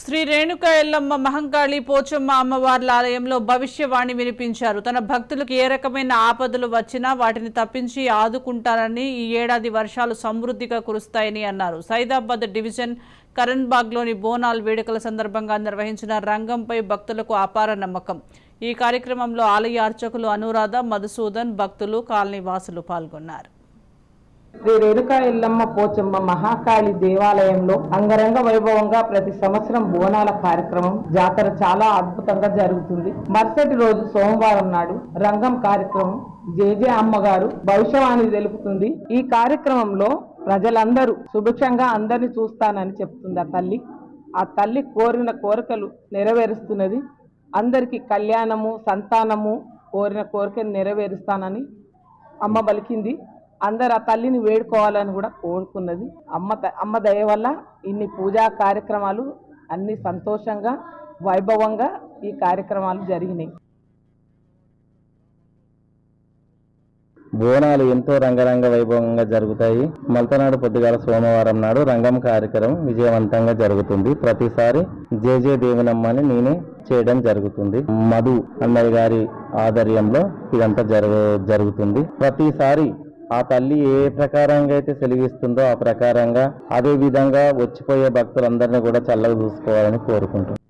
శ్రీ రేణుక ఎల్లమ్మ మహంకాళి పోచమ్మ అమ్మవార్ల ఆలయంలో భవిష్యవాణి వినిపించారు. తన భక్తులకు ఏ రకమైన ఆపదలు వచ్చినా వాటిని తప్పించి ఆదుకుంటారని, ఈ ఏడాది వర్షాలు సమృద్ధిగా కురుస్తాయని అన్నారు. సైదాబాద్ డివిజన్ కరణ్బాగ్లోని బోనాల్ వేడుకల సందర్భంగా నిర్వహించిన రంగంపై భక్తులకు అపార నమ్మకం. ఈ కార్యక్రమంలో ఆలయ అర్చకులు అనురాధ, మధుసూదన్, భక్తులు, కాలనీ వాసులు పాల్గొన్నారు. శ్రీ రేణుక ఎల్లమ్మ పోచమ్మ మహాకాళి దేవాలయంలో అంగరంగ వైభవంగా ప్రతి సంవత్సరం బోనాల కార్యక్రమం జాతర చాలా అద్భుతంగా జరుగుతుంది. మరుసటి రోజు సోమవారం నాడు రంగం కార్యక్రమం జేజే అమ్మగారు భవిష్యవాణి తెలుపుతుంది. ఈ కార్యక్రమంలో ప్రజలందరూ సుభిక్షంగా అందరినీ చూస్తానని చెప్తుంది ఆ తల్లి కోరిన కోరికలు నెరవేరుస్తున్నది. అందరికి కళ్యాణము, సంతానము, కోరిన కోరికను నెరవేరుస్తానని అమ్మ పలికింది. అందరు ఆ తల్లిని వేడుకోవాలని కూడా కోరుకున్నది. అమ్మ దయ వల్ల ఇన్ని పూజా కార్యక్రమాలు అన్ని సంతోషంగా వైభవంగా ఈ కార్యక్రమాలు జరిగినాయి. బోనాలు ఎంతో రంగరంగ వైభవంగా జరుగుతాయి. మల్తనాడు పొద్దుగాల సోమవారం నాడు రంగం కార్యక్రమం విజయవంతంగా జరుగుతుంది. ప్రతిసారి జేజే దేవునమ్మని నేనే చేయడం జరుగుతుంది. మధు అన్నయ్య గారి ఆధ్వర్యంలో ఇదంతా జరుగుతుంది. ప్రతిసారి ఆ తల్లి ఏ ప్రకారంగా అయితే సెలవిస్తుందో ఆ ప్రకారంగా అదే విధంగా వచ్చిపోయే భక్తులందరినీ కూడా చల్లగా చూసుకోవాలని కోరుకుంటున్నాను.